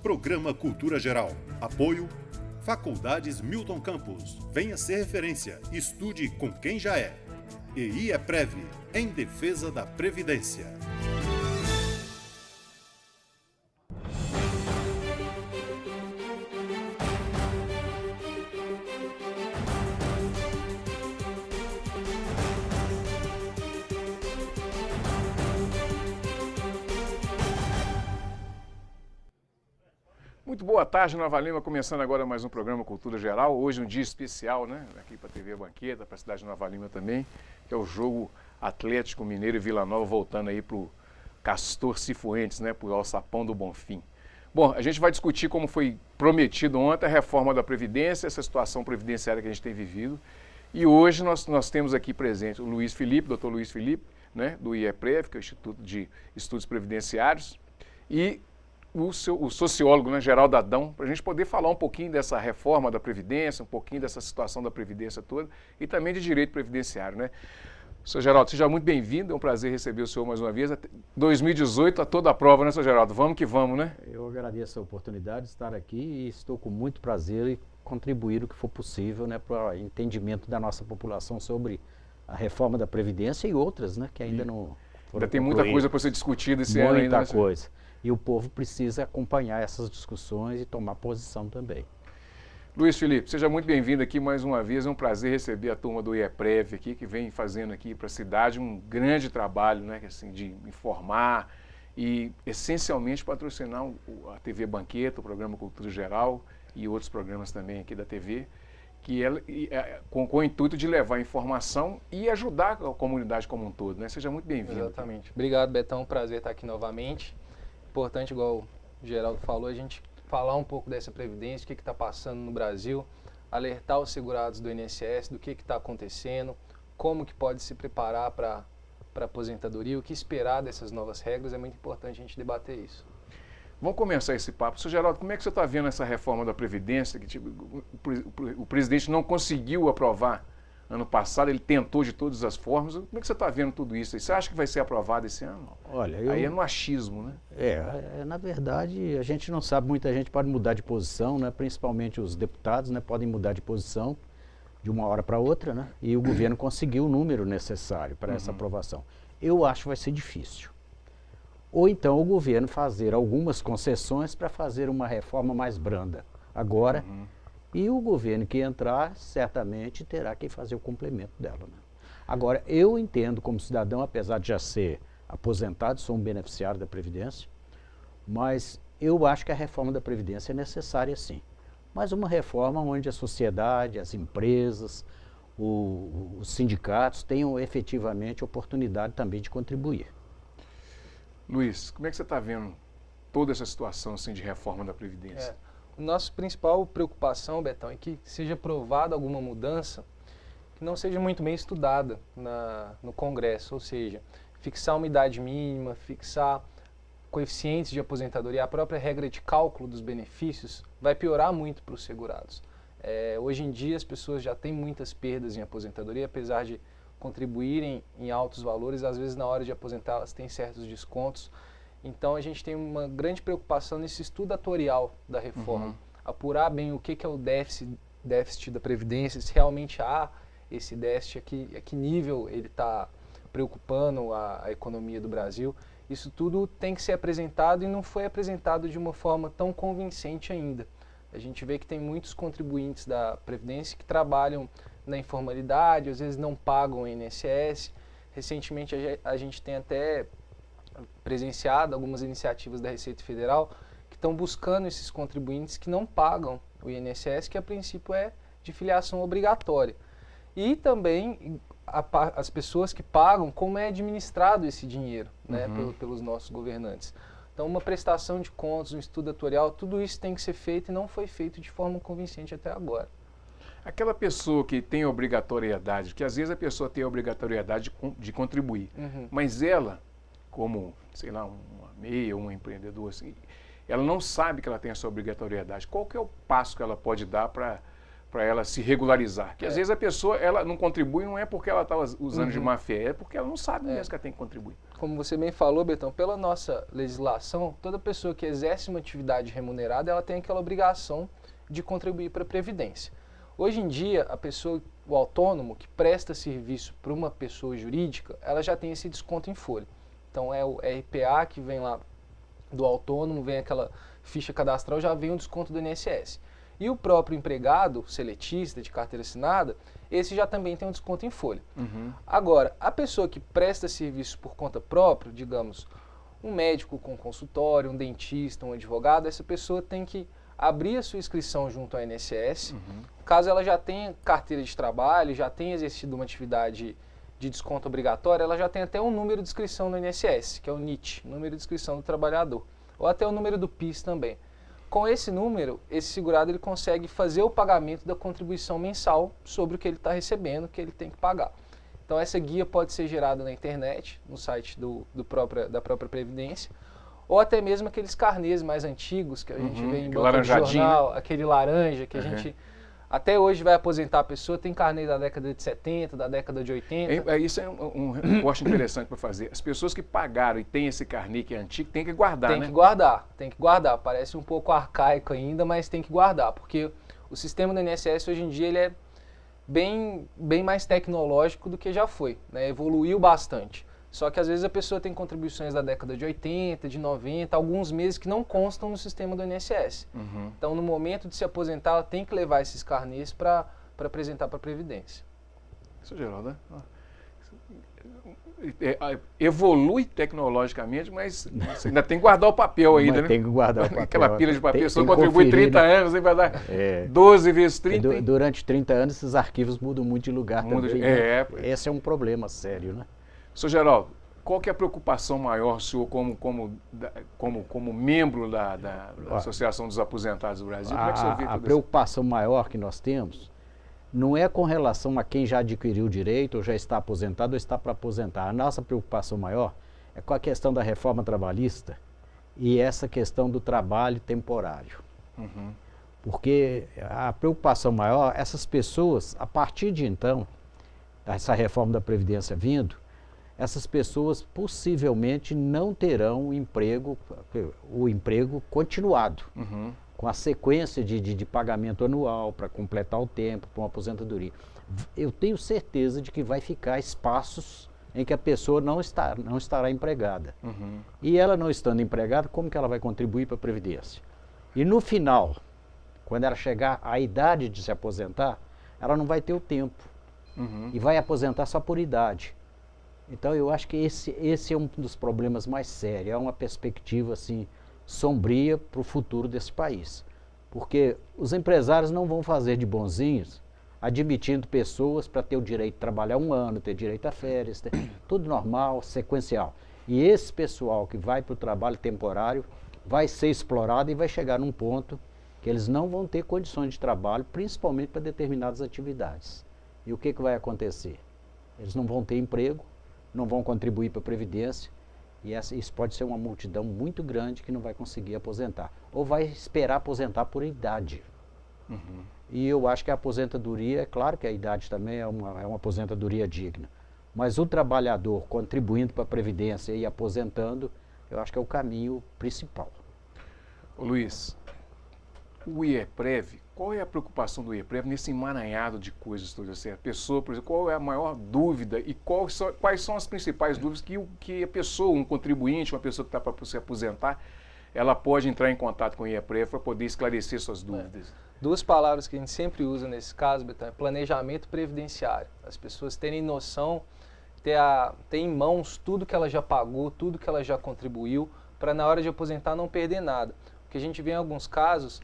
Programa Cultura Geral. Apoio Faculdades Milton Campos. Venha ser referência. Estude com quem já é. E IEPREV, em defesa da Previdência. Muito boa tarde, Nova Lima, começando agora mais um programa Cultura Geral. Hoje um dia especial, né? Aqui para a TV Banqueta, para a cidade de Nova Lima também, que é o jogo Atlético Mineiro e Vila Nova, voltando aí para o Castor Cifuentes, né? Para o Alçapão do Bonfim. Bom, a gente vai discutir, como foi prometido ontem, a reforma da Previdência, essa situação previdenciária que a gente tem vivido. E hoje nós temos aqui presente o Luiz Felipe, doutor Luiz Felipe, né? Do IEPREV, que é o Instituto de Estudos Previdenciários, e o sociólogo, né, Geraldo Adão, para a gente poder falar um pouquinho dessa reforma da Previdência, um pouquinho dessa situação da Previdência toda e também de direito previdenciário, né? Senhor Geraldo, seja muito bem-vindo, é um prazer receber o senhor mais uma vez. 2018 a toda a prova, né, senhor Geraldo? Vamos que vamos, né? Eu agradeço a oportunidade de estar aqui e estou com muito prazer em contribuir o que for possível, né, para o entendimento da nossa população sobre a reforma da Previdência e outras, né, que ainda não foram Ainda tem muita coisa para ser discutida esse ano ainda. Muita coisa. E o povo precisa acompanhar essas discussões e tomar posição também. Luiz Felipe, seja muito bem-vindo aqui mais uma vez. É um prazer receber a turma do IEPREV aqui, que vem fazendo aqui para a cidade um grande trabalho, né, assim, de informar e, essencialmente, patrocinar a TV Banqueta, o programa Cultura Geral e outros programas também aqui da TV, que com o intuito de levar informação e ajudar a comunidade como um todo, né? Seja muito bem-vindo. Exatamente. Obrigado, Betão. Prazer estar aqui novamente. Importante, igual o Geraldo falou, a gente falar um pouco dessa Previdência, o que está passando no Brasil, alertar os segurados do INSS do que está acontecendo, como que pode se preparar para a aposentadoria, o que esperar dessas novas regras. É muito importante a gente debater isso. Vamos começar esse papo. Senhor Geraldo, como é que você está vendo essa reforma da Previdência, que o presidente não conseguiu aprovar ano passado, ele tentou de todas as formas. Como é que você está vendo tudo isso? Você acha que vai ser aprovado esse ano? Olha, aí é no achismo, né? Na verdade, a gente não sabe, muita gente pode mudar de posição, né? Principalmente os deputados, né? Podem mudar de posição de uma hora para outra, né? E o governo conseguiu o número necessário para essa aprovação. Eu acho que vai ser difícil. Ou então o governo fazer algumas concessões para fazer uma reforma mais branda agora. E o governo que entrar, certamente, terá que fazer o complemento dela, né? Agora, eu entendo como cidadão, apesar de já ser aposentado, sou um beneficiário da Previdência, mas eu acho que a reforma da Previdência é necessária, sim. Mas uma reforma onde a sociedade, as empresas, os sindicatos tenham efetivamente oportunidade também de contribuir. Luiz, como é que você está vendo toda essa situação assim, de reforma da Previdência? Nossa principal preocupação, Betão, é que seja aprovada alguma mudança que não seja muito bem estudada no Congresso, ou seja, fixar uma idade mínima, fixar coeficientes de aposentadoria, a própria regra de cálculo dos benefícios vai piorar muito para os segurados. Hoje em dia as pessoas já têm muitas perdas em aposentadoria, apesar de contribuírem em altos valores, às vezes na hora de aposentar elas têm certos descontos. Então a gente tem uma grande preocupação nesse estudo atuarial da reforma, apurar bem o que é o déficit da Previdência, se realmente há esse déficit, a que nível ele está preocupando a economia do Brasil. Isso tudo tem que ser apresentado e não foi apresentado de uma forma tão convincente ainda. A gente vê que tem muitos contribuintes da Previdência que trabalham na informalidade, às vezes não pagam o INSS. Recentemente a gente tem até presenciado algumas iniciativas da Receita Federal que estão buscando esses contribuintes que não pagam o INSS, que a princípio é de filiação obrigatória. E também as pessoas que pagam, como é administrado esse dinheiro, né, pelos nossos governantes. Então uma prestação de contas, um estudo atuarial, tudo isso tem que ser feito e não foi feito de forma convincente até agora. Aquela pessoa que tem obrigatoriedade, que às vezes a pessoa tem a obrigatoriedade de contribuir, mas ela, como, sei lá, uma MEI ou um empreendedor, assim, ela não sabe que ela tem essa obrigatoriedade. Qual que é o passo que ela pode dar para ela se regularizar? Que às vezes a pessoa ela não contribui, não é porque ela está usando de má fé, é porque ela não sabe mesmo que ela tem que contribuir. como você bem falou, Betão, pela nossa legislação, toda pessoa que exerce uma atividade remunerada, ela tem aquela obrigação de contribuir para a Previdência. Hoje em dia, a pessoa, o autônomo que presta serviço para uma pessoa jurídica, ela já tem esse desconto em folha. Então é o RPA que vem lá do autônomo, vem aquela ficha cadastral, já vem o desconto do INSS. E o próprio empregado, seletista, de carteira assinada, esse já também tem um desconto em folha. Agora, a pessoa que presta serviço por conta própria, digamos, um médico com consultório, um dentista, um advogado, essa pessoa tem que abrir a sua inscrição junto ao INSS. Caso ela já tenha carteira de trabalho, já tenha exercido uma atividade de desconto obrigatório, ela já tem até um número de inscrição no INSS, que é o NIT, número de inscrição do trabalhador, ou até o número do PIS também. Com esse número, esse segurado ele consegue fazer o pagamento da contribuição mensal sobre o que ele está recebendo, que ele tem que pagar. Então essa guia pode ser gerada na internet, no site da própria Previdência, ou até mesmo aqueles carnês mais antigos que a gente vê em banco de jornal, aquele laranja que a gente até hoje vai aposentar a pessoa, tem carnê da década de 70, da década de 80. Isso é um recorte interessante para fazer. As pessoas que pagaram e têm esse carnê que é antigo, tem que guardar, né? Tem que guardar. Parece um pouco arcaico ainda, mas tem que guardar, porque o sistema do INSS hoje em dia ele é bem mais tecnológico do que já foi, né? Evoluiu bastante. Só que às vezes a pessoa tem contribuições da década de 80, de 90, alguns meses que não constam no sistema do INSS. Então, no momento de se aposentar, ela tem que levar esses carnês para apresentar para a Previdência. Isso, Geraldo, né? Evolui tecnologicamente, mas você ainda tem que guardar o papel ainda, né? Tem que guardar o papel. Aquela pilha de papel, você contribui 30 anos, aí vai dar 12 vezes 30. Durante 30 anos, esses arquivos mudam muito de lugar também. Esse é um problema sério, né? Sr. Geraldo, qual que é a preocupação maior, senhor, como membro da Associação dos Aposentados do Brasil? Como é que você vê a preocupação maior que nós temos não é com relação a quem já adquiriu o direito, ou já está aposentado, ou está para aposentar. A nossa preocupação maior é com a questão da reforma trabalhista e essa questão do trabalho temporário. Porque a preocupação maior, essas pessoas, a partir de então, essa reforma da Previdência vindo, essas pessoas possivelmente não terão o emprego continuado, com a sequência de pagamento anual para completar o tempo, para uma aposentadoria. Eu tenho certeza de que vai ficar espaços em que a pessoa não estará empregada. E ela não estando empregada, como que ela vai contribuir para a Previdência? E no final, quando ela chegar à idade de se aposentar, ela não vai ter o tempo. E vai aposentar só por idade. Então eu acho que esse é um dos problemas mais sérios, é uma perspectiva assim sombria para o futuro desse país. Porque os empresários não vão fazer de bonzinhos admitindo pessoas para ter o direito de trabalhar 1 ano, ter direito a férias, tudo normal, sequencial. E esse pessoal que vai para o trabalho temporário vai ser explorado e vai chegar num ponto que eles não vão ter condições de trabalho, principalmente para determinadas atividades. E o que vai acontecer? Eles não vão ter emprego, não vão contribuir para a Previdência, e isso pode ser uma multidão muito grande que não vai conseguir aposentar, ou vai esperar aposentar por idade. E eu acho que a aposentadoria, é claro que a idade também é uma aposentadoria digna, mas o trabalhador contribuindo para a Previdência e aposentando, eu acho que é o caminho principal. Ô Luiz, o IEPREV, qual é a preocupação do IEPREV nesse emaranhado de coisas todas? A pessoa, por exemplo, qual é a maior dúvida e quais são as principais dúvidas que a pessoa, um contribuinte, uma pessoa que está para se aposentar, ela pode entrar em contato com o IEPREV para poder esclarecer suas dúvidas? Duas palavras que a gente sempre usa nesse caso, Betão, é planejamento previdenciário. As pessoas terem noção, ter em mãos tudo que ela já pagou, tudo que ela já contribuiu, para na hora de aposentar não perder nada. Porque a gente vê em alguns casos,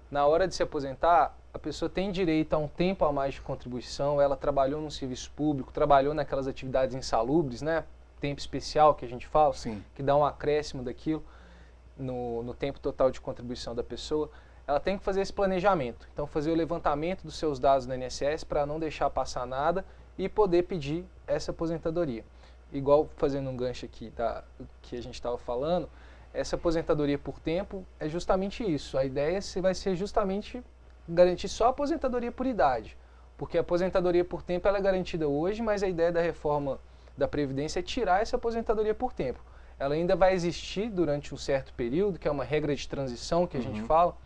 na hora de se aposentar, a pessoa tem direito a um tempo a mais de contribuição, ela trabalhou no serviço público, trabalhou naquelas atividades insalubres, né? Tempo especial que a gente fala, que dá um acréscimo daquilo no tempo total de contribuição da pessoa. Ela tem que fazer esse planejamento, então fazer o levantamento dos seus dados no INSS para não deixar passar nada e poder pedir essa aposentadoria. Igual fazendo um gancho aqui que a gente estava falando, essa aposentadoria por tempo é justamente isso. A ideia vai ser justamente garantir só a aposentadoria por idade, porque a aposentadoria por tempo ela é garantida hoje, mas a ideia da reforma da Previdência é tirar essa aposentadoria por tempo. Ela ainda vai existir durante um certo período, que é uma regra de transição que a gente fala,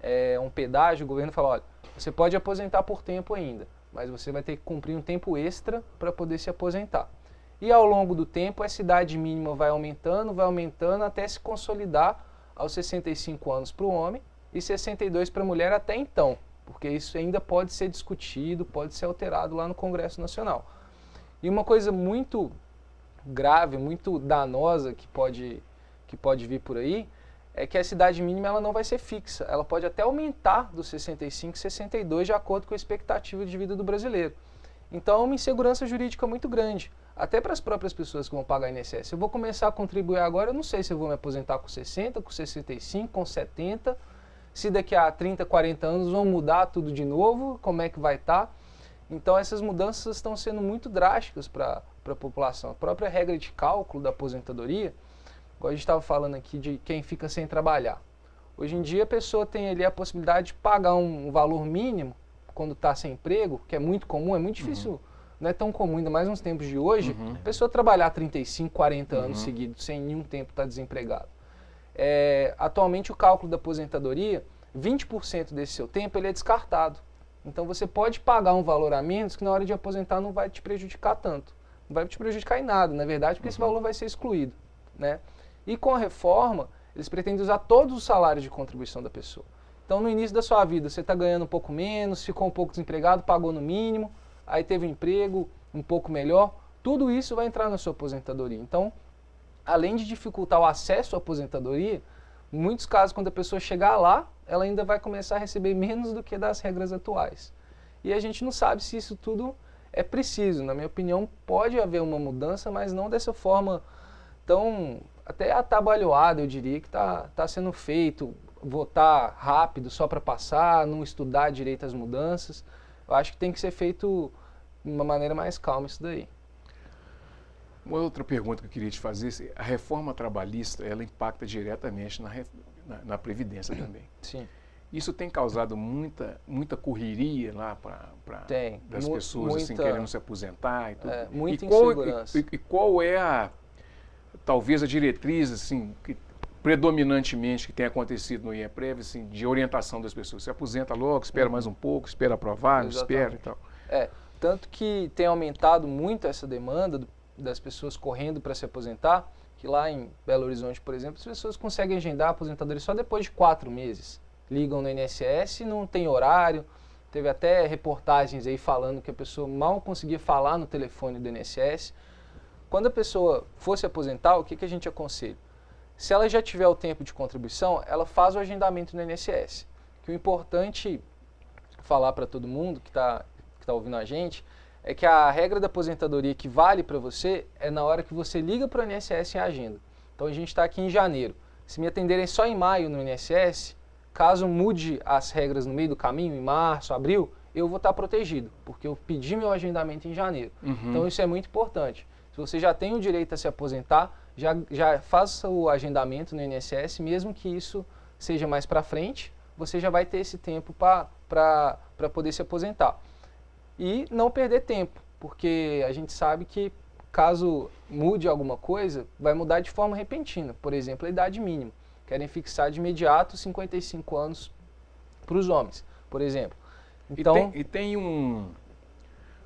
é um pedágio, o governo fala, olha, você pode aposentar por tempo ainda, mas você vai ter que cumprir um tempo extra para poder se aposentar. E ao longo do tempo, essa idade mínima vai aumentando até se consolidar aos 65 anos para o homem e 62 para a mulher até então, porque isso ainda pode ser discutido, pode ser alterado lá no Congresso Nacional. E uma coisa muito grave, muito danosa que pode vir por aí, é que essa idade mínima ela não vai ser fixa, ela pode até aumentar dos 65 e 62 de acordo com a expectativa de vida do brasileiro. Então é uma insegurança jurídica muito grande, até para as próprias pessoas que vão pagar INSS. Eu vou começar a contribuir agora, eu não sei se eu vou me aposentar com 60, com 65, com 70, se daqui a 30, 40 anos vão mudar tudo de novo, como é que vai estar. Então essas mudanças estão sendo muito drásticas para a população. A própria regra de cálculo da aposentadoria, como a gente estava falando aqui de quem fica sem trabalhar. Hoje em dia a pessoa tem ali a possibilidade de pagar um valor mínimo quando está sem emprego, que é muito comum, é muito difícil, não é tão comum, ainda mais nos tempos de hoje, a pessoa trabalhar 35, 40 anos seguidos, sem nenhum tempo estar desempregado. Atualmente o cálculo da aposentadoria, 20% desse seu tempo ele é descartado. Então você pode pagar um valor a menos que na hora de aposentar não vai te prejudicar tanto. Não vai te prejudicar em nada, na verdade, porque esse valor vai ser excluído, né? E com a reforma, eles pretendem usar todos os salários de contribuição da pessoa. Então, no início da sua vida, você está ganhando um pouco menos, ficou um pouco desempregado, pagou no mínimo, aí teve um emprego um pouco melhor, tudo isso vai entrar na sua aposentadoria. Então, além de dificultar o acesso à aposentadoria, em muitos casos, quando a pessoa chegar lá, ela ainda vai começar a receber menos do que das regras atuais. E a gente não sabe se isso tudo é preciso. Na minha opinião, pode haver uma mudança, mas não dessa forma tão até atabalhoada, eu diria, que está sendo feito, votar rápido só para passar, não estudar direito as mudanças. Eu acho que tem que ser feito de uma maneira mais calma isso daí. Uma outra pergunta que eu queria te fazer, a reforma trabalhista, ela impacta diretamente na Previdência também. Sim. Isso tem causado muita correria lá das pessoas assim, querendo se aposentar e tudo. Muita insegurança. E qual é talvez a diretriz assim, predominantemente que tem acontecido no IEPREV, assim, de orientação das pessoas? Se aposenta logo, espera mais um pouco, espera aprovar, espera e tal. Tanto que tem aumentado muito essa demanda das pessoas correndo para se aposentar, que lá em Belo Horizonte, por exemplo, as pessoas conseguem agendar a aposentadoria só depois de 4 meses. Ligam no INSS, não tem horário. Teve até reportagens aí falando que a pessoa mal conseguia falar no telefone do INSS. Quando a pessoa for se aposentar, o que a gente aconselha? Se ela já tiver o tempo de contribuição, ela faz o agendamento no INSS. Que o importante falar para todo mundo que tá ouvindo a gente é que a regra da aposentadoria que vale para você é na hora que você liga para o INSS em agenda. Então a gente está aqui em janeiro. Se me atenderem só em maio no INSS, caso mude as regras no meio do caminho, em março, abril, eu vou estar protegido, porque eu pedi meu agendamento em janeiro. Então isso é muito importante. Se você já tem o direito a se aposentar, já faça o agendamento no INSS, mesmo que isso seja mais para frente, você já vai ter esse tempo para poder se aposentar. E não perder tempo, porque a gente sabe que caso mude alguma coisa, vai mudar de forma repentina. Por exemplo, a idade mínima. Querem fixar de imediato 55 anos para os homens, por exemplo. Então, e tem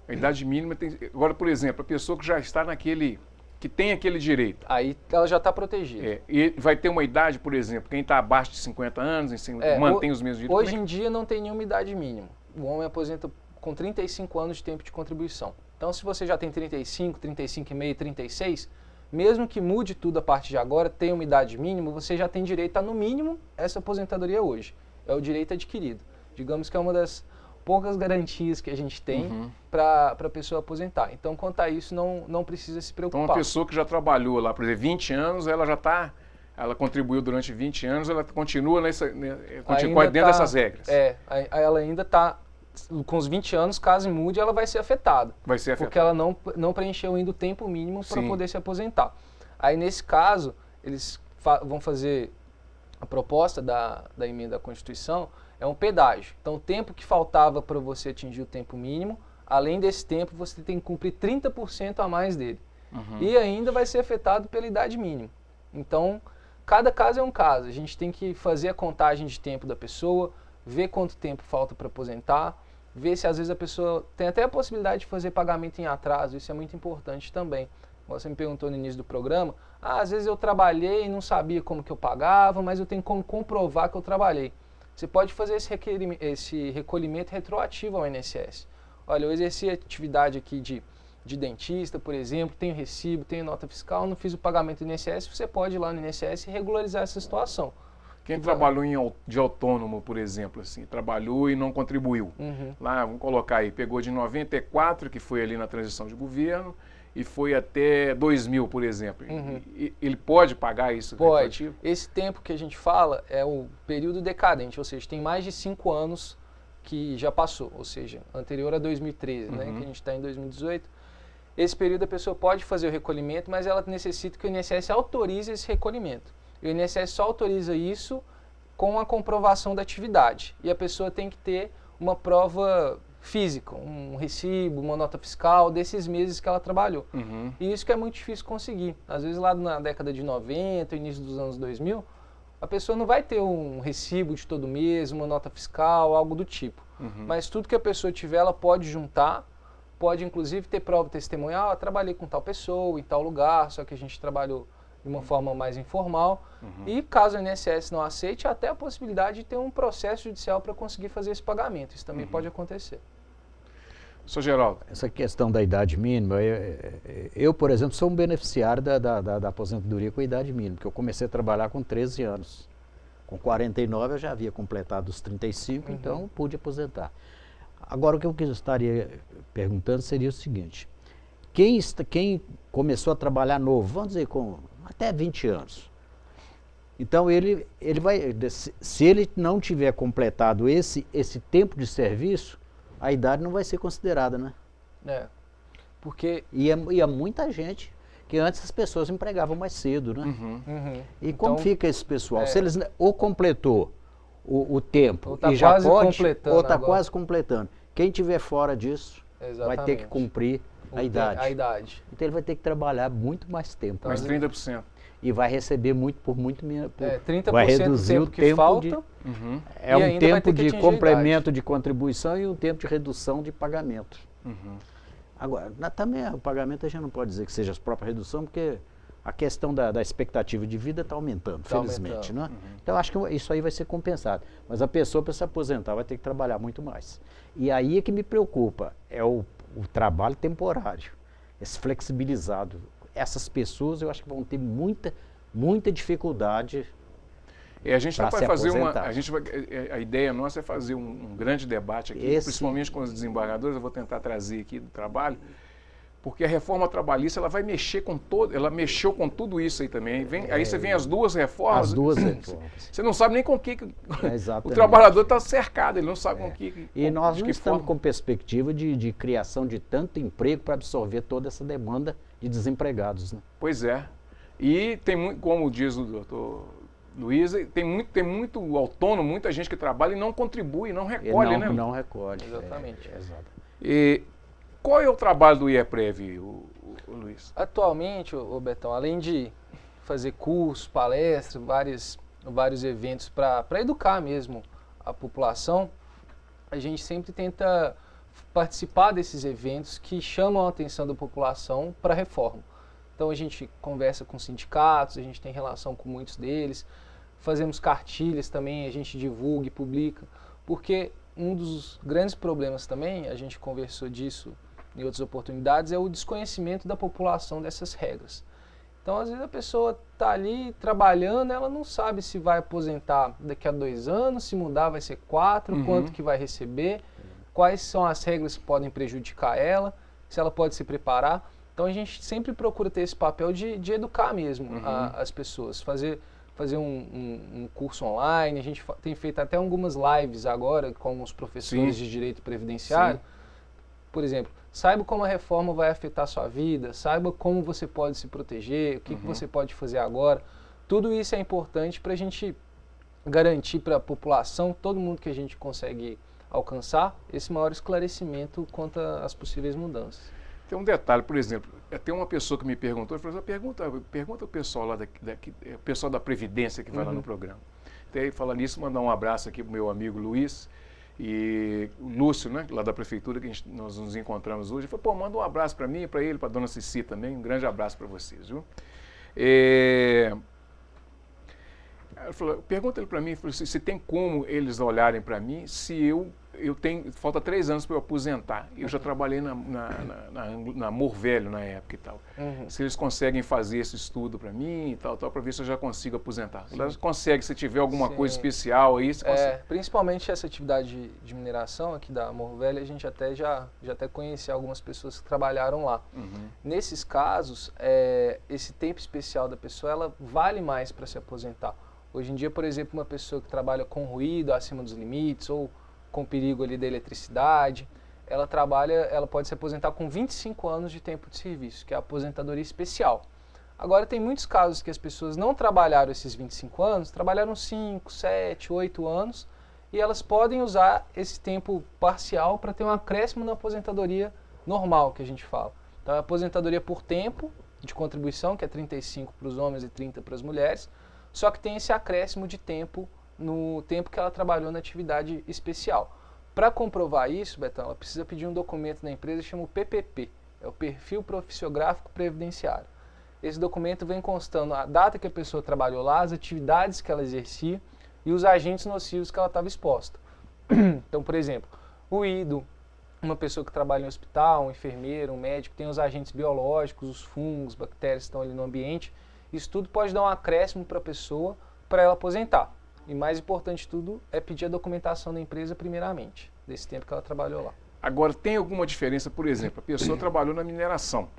a idade mínima, agora, por exemplo, a pessoa que já está que tem aquele direito. Aí ela já está protegida. E vai ter uma idade, por exemplo, quem está abaixo de 50 anos, mantém os mesmos direitos? Hoje em dia não tem nenhuma idade mínima. O homem aposenta com 35 anos de tempo de contribuição. Então, se você já tem 35, 35,5, 36, mesmo que mude tudo a partir de agora, tenha uma idade mínima, você já tem direito a, no mínimo, essa aposentadoria hoje. É o direito adquirido. Digamos que é uma das poucas garantias que a gente tem para a pessoa aposentar. Então, quanto a isso, não precisa se preocupar. Então, uma pessoa que já trabalhou lá, por exemplo, 20 anos, ela contribuiu durante 20 anos, ela continua dentro dessas regras. Ela ainda está com os 20 anos, caso mude, ela vai ser afetada. Vai ser afetada. Porque ela não preencheu ainda o tempo mínimo para poder se aposentar. Aí, nesse caso, eles vão fazer a proposta da emenda à Constituição, é um pedágio. Então, o tempo que faltava para você atingir o tempo mínimo, além desse tempo, você tem que cumprir 30% a mais dele. E ainda vai ser afetado pela idade mínima. Então, cada caso é um caso. A gente tem que fazer a contagem de tempo da pessoa, ver quanto tempo falta para aposentar, ver se às vezes a pessoa tem até a possibilidade de fazer pagamento em atraso. Isso é muito importante também. Você me perguntou no início do programa, às vezes eu trabalhei e não sabia como que eu pagava, mas eu tenho como comprovar que eu trabalhei. Você pode fazer esse recolhimento retroativo ao INSS. Olha, eu exerci a atividade aqui de dentista, por exemplo, tenho recibo, tenho nota fiscal, não fiz o pagamento do INSS, você pode ir lá no INSS e regularizar essa situação. Quem trabalhou de autônomo, por exemplo, assim, trabalhou e não contribuiu. Lá, vamos colocar aí, pegou de 94, que foi ali na transição de governo, e foi até 2000, por exemplo. Ele pode pagar isso? Pode. Esse tempo que a gente fala é o período decadente, ou seja, tem mais de 5 anos que já passou, ou seja, anterior a 2013, né, que a gente está em 2018. Esse período a pessoa pode fazer o recolhimento, mas ela necessita que o INSS autorize esse recolhimento. E o INSS só autoriza isso com a comprovação da atividade. E a pessoa tem que ter uma prova física, um recibo, uma nota fiscal desses meses que ela trabalhou. E isso que é muito difícil conseguir. Às vezes lá na década de 90, início dos anos 2000, a pessoa não vai ter um recibo de todo mês, uma nota fiscal, algo do tipo. Mas tudo que a pessoa tiver, ela pode juntar, pode inclusive ter prova testemunhal, eu trabalhei com tal pessoa, em tal lugar, só que a gente trabalhou de uma forma mais informal. E caso o INSS não aceite, até a possibilidade de ter um processo judicial para conseguir fazer esse pagamento. Isso também pode acontecer. Sr. Geraldo. Essa questão da idade mínima, eu, por exemplo, sou um beneficiário da aposentadoria com a idade mínima, porque eu comecei a trabalhar com 13 anos. Com 49 eu já havia completado os 35, então pude aposentar. Agora, o que eu estaria perguntando seria o seguinte: quem começou a trabalhar novo, vamos dizer, com até 20 anos, então ele vai, se ele não tiver completado esse tempo de serviço, a idade não vai ser considerada, né? Porque... E é muita gente, que antes as pessoas empregavam mais cedo, né? E como então, fica esse pessoal? Se eles ou completou o tempo ou tá e já quase pode, completando ou está agora. Quase completando. Quem tiver fora disso vai ter que cumprir a idade. Então ele vai ter que trabalhar muito mais tempo. Mais 30%. E vai receber por muito menos. 30% vai reduzir do tempo que falta. É um tempo de complemento de contribuição e um tempo de redução de pagamento. Agora, também o pagamento a gente não pode dizer que seja a própria redução, porque a questão da expectativa de vida está aumentando, felizmente. Né? Então acho que isso aí vai ser compensado. Mas a pessoa, para se aposentar, vai ter que trabalhar muito mais. E aí é que me preocupa, é o trabalho temporário, esse flexibilizado. Essas pessoas eu acho que vão ter muita dificuldade. E a gente vai fazer a ideia nossa é fazer um grande debate aqui, principalmente com os desembargadores. Eu vou tentar trazer aqui do trabalho, porque a reforma trabalhista ela vai mexer com ela mexeu com tudo isso aí também. Aí você vem as duas reformas. As duas reformas. Você não sabe nem com que o trabalhador está cercado, ele não sabe com que. E nós não estamos com perspectiva de criação de tanto emprego para absorver toda essa demanda de desempregados, né? Pois é. E tem muito, como diz o doutor Luiz, tem muito autônomo, muita gente que trabalha e não contribui, não recolhe, né? Não recolhe. Exatamente. Exato. E qual é o trabalho do IEPREV, Luiz? Atualmente, Betão, além de fazer cursos, palestras, vários eventos para educar mesmo a população, a gente sempre tenta participar desses eventos que chamam a atenção da população para a reforma. Então a gente conversa com sindicatos, a gente tem relação com muitos deles, fazemos cartilhas também, a gente divulga e publica, porque um dos grandes problemas também, a gente conversou disso em outras oportunidades, é o desconhecimento da população dessas regras. Então às vezes a pessoa está ali trabalhando, ela não sabe se vai aposentar daqui a 2 anos, se mudar vai ser 4, quanto que vai receber, quais são as regras que podem prejudicar ela, se ela pode se preparar. Então a gente sempre procura ter esse papel de educar mesmo as pessoas, fazer um curso online. A gente tem feito até algumas lives agora com os professores de direito previdenciário. Por exemplo, saiba como a reforma vai afetar a sua vida, saiba como você pode se proteger, o que você pode fazer agora. Tudo isso é importante para a gente garantir para a população, todo mundo que a gente consegue alcançar, esse maior esclarecimento quanto às possíveis mudanças. Tem um detalhe, por exemplo, tem uma pessoa que me perguntou, falou assim, pergunta o pessoal lá o pessoal da Previdência que vai lá no programa. Então, aí, falando nisso, mandar um abraço aqui pro meu amigo Luiz e o Lúcio, né, lá da Prefeitura, que nós nos encontramos hoje. Ele falou, pô, manda um abraço para mim, para ele, para a dona Cici também, um grande abraço para vocês, viu? Pergunta ele para mim, se tem como eles olharem para mim, se eu tenho, falta 3 anos para eu aposentar. Eu já trabalhei na Morvelho na época e tal. Se eles conseguem fazer esse estudo para mim e tal, para ver se eu já consigo aposentar. Eles conseguem, se tiver alguma coisa especial aí, principalmente essa atividade de mineração aqui da Morvelho, a gente já até conhecia algumas pessoas que trabalharam lá. Nesses casos, esse tempo especial da pessoa, ela vale mais para se aposentar. Hoje em dia, por exemplo, uma pessoa que trabalha com ruído acima dos limites ou com perigo ali da eletricidade, ela pode se aposentar com 25 anos de tempo de serviço, que é a aposentadoria especial. Agora, tem muitos casos que as pessoas não trabalharam esses 25 anos, trabalharam 5, 7, 8 anos, e elas podem usar esse tempo parcial para ter um acréscimo na aposentadoria normal, que a gente fala. Então, a aposentadoria por tempo de contribuição, que é 35 para os homens e 30 para as mulheres, só que tem esse acréscimo de tempo no tempo que ela trabalhou na atividade especial. Para comprovar isso, Betão, ela precisa pedir um documento na empresa que chama o PPP, é o Perfil Profissiográfico Previdenciário. Esse documento vem constando a data que a pessoa trabalhou lá, as atividades que ela exercia e os agentes nocivos que ela estava exposta. Então, por exemplo, o ruído, uma pessoa que trabalha em hospital, um enfermeiro, um médico, tem os agentes biológicos, os fungos, bactérias que estão ali no ambiente. Isso tudo pode dar um acréscimo para a pessoa, para ela aposentar. E mais importante de tudo é pedir a documentação da empresa primeiramente, desse tempo que ela trabalhou lá. Agora, tem alguma diferença, por exemplo, a pessoa trabalhou na mineração,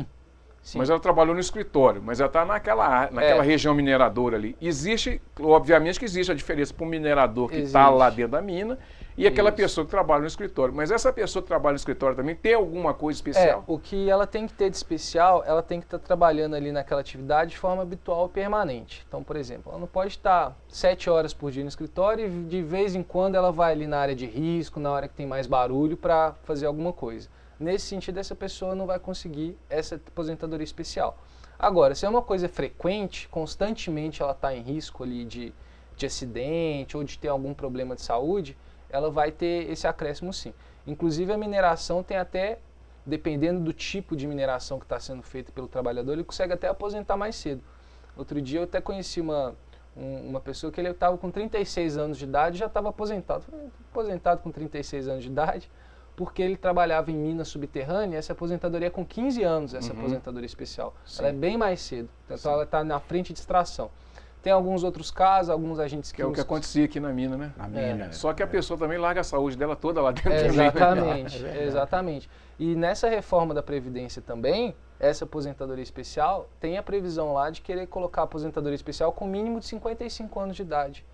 Sim. mas ela trabalhou no escritório, mas ela está naquela região mineradora ali. Existe, obviamente que existe a diferença para o minerador que está lá dentro da mina e aquela pessoa que trabalha no escritório. Mas essa pessoa que trabalha no escritório também tem alguma coisa especial? O que ela tem que ter de especial, ela tem que estar trabalhando ali naquela atividade de forma habitual e permanente. Então, por exemplo, ela não pode estar 7 horas por dia no escritório e de vez em quando ela vai ali na área de risco, na hora que tem mais barulho para fazer alguma coisa. Nesse sentido, essa pessoa não vai conseguir essa aposentadoria especial. Agora, se é uma coisa frequente, constantemente ela está em risco ali de acidente ou de ter algum problema de saúde, ela vai ter esse acréscimo sim. Inclusive a mineração tem até, dependendo do tipo de mineração que está sendo feita pelo trabalhador, ele consegue até aposentar mais cedo. Outro dia eu até conheci uma pessoa que ele estava com 36 anos de idade e já estava aposentado. Aposentado com 36 anos de idade, porque ele trabalhava em mina subterrânea, essa aposentadoria é com 15 anos, essa aposentadoria especial. Sim. Ela é bem mais cedo, então ela está na frente de extração. Tem alguns outros casos, alguns agentes que é o que acontecia aqui na mina, né? Na mina. Só que a pessoa também larga a saúde dela toda lá dentro. Exatamente, exatamente. E nessa reforma da Previdência também, essa aposentadoria especial tem a previsão lá de querer colocar a aposentadoria especial com mínimo de 55 anos de idade.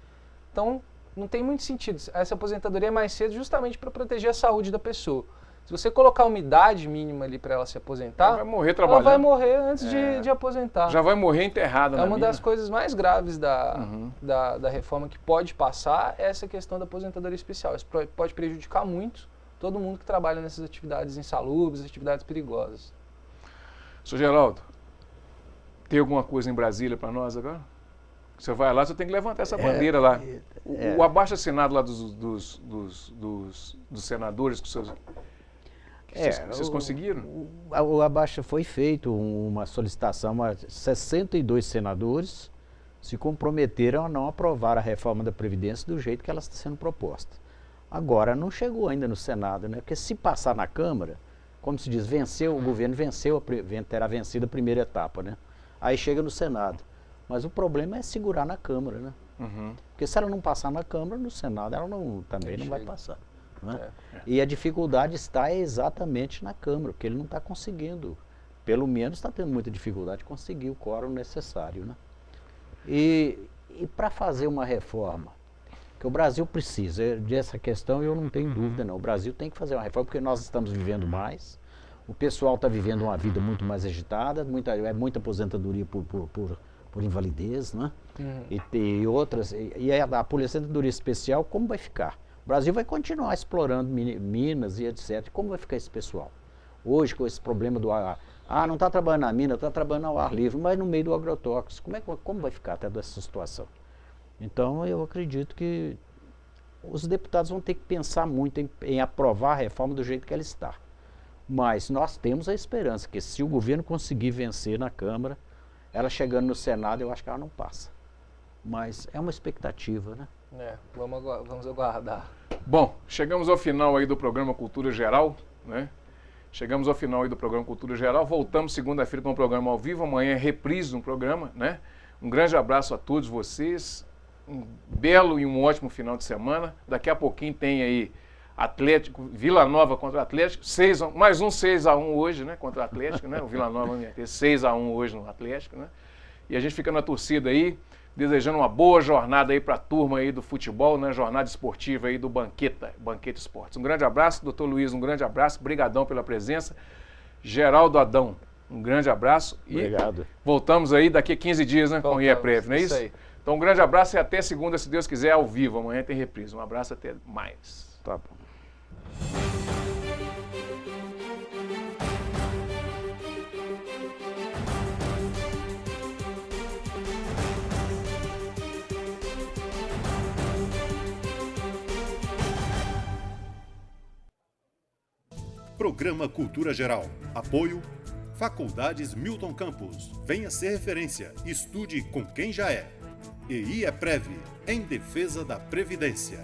Então, não tem muito sentido. Essa aposentadoria é mais cedo justamente para proteger a saúde da pessoa. Se você colocar uma idade mínima ali para ela se aposentar, ela vai morrer trabalhando. Ela vai morrer antes de aposentar. Já vai morrer enterrada na mina. É uma das coisas mais graves da reforma que pode passar é essa questão da aposentadoria especial. Isso pode prejudicar muito todo mundo que trabalha nessas atividades insalubres, atividades perigosas. Sr. Geraldo, tem alguma coisa em Brasília para nós agora? Você vai lá, você tem que levantar essa bandeira lá. O abaixo-assinado lá dos senadores, vocês conseguiram? O abaixo foi feito uma solicitação, 62 senadores se comprometeram a não aprovar a reforma da Previdência do jeito que ela está sendo proposta. Agora, não chegou ainda no Senado, né? Porque se passar na Câmara, como se diz, o governo terá vencido a primeira etapa, né? Aí chega no Senado. Mas o problema é segurar na Câmara, né? Porque se ela não passar na Câmara, no Senado ela também não vai passar. Né? E a dificuldade está exatamente na Câmara, porque ele não está conseguindo, pelo menos está tendo muita dificuldade de conseguir o quórum necessário. Né? E para fazer uma reforma, que o Brasil precisa, dessa questão eu não tenho dúvida não, o Brasil tem que fazer uma reforma porque nós estamos vivendo mais, o pessoal está vivendo uma vida muito mais agitada, muita aposentadoria por invalidez, né? E outras, e a aposentadoria especial, como vai ficar? O Brasil vai continuar explorando minas e etc. Como vai ficar esse pessoal? Hoje, com esse problema do ar, não está trabalhando na mina, está trabalhando ao ar livre, mas no meio do agrotóxico. Como vai ficar até dessa situação? Então, eu acredito que os deputados vão ter que pensar muito em aprovar a reforma do jeito que ela está. Mas nós temos a esperança que, se o governo conseguir vencer na Câmara, ela chegando no Senado, eu acho que ela não passa. Mas é uma expectativa, né? Vamos aguardar. Bom, chegamos ao final aí do programa Cultura Geral, né? Chegamos ao final aí do programa Cultura Geral. Voltamos segunda-feira com um programa ao vivo. Amanhã é reprise de um programa, né? Um grande abraço a todos vocês. Um belo e um ótimo final de semana. Daqui a pouquinho tem aí Atlético, Vila Nova contra o Atlético. Mais um 6-1 hoje, né? Contra o Atlético, né? O Vila Nova vai ter 6-1 hoje no Atlético, né? E a gente fica na torcida aí, desejando uma boa jornada aí para a turma aí do futebol, né? Jornada esportiva aí do Banqueta Esportes. Um grande abraço, doutor Luiz, um grande abraço, brigadão pela presença. Geraldo Adão, um grande abraço. Obrigado. E voltamos aí daqui a 15 dias, né? Com o IEPREV, não é isso? Aí. Então um grande abraço e até segunda, se Deus quiser, ao vivo. Amanhã tem reprise. Um abraço, até mais. Tá bom. Programa Cultura Geral. Apoio Faculdades Milton Campos. Venha ser referência. Estude com quem já é. E IEPREV, em defesa da Previdência.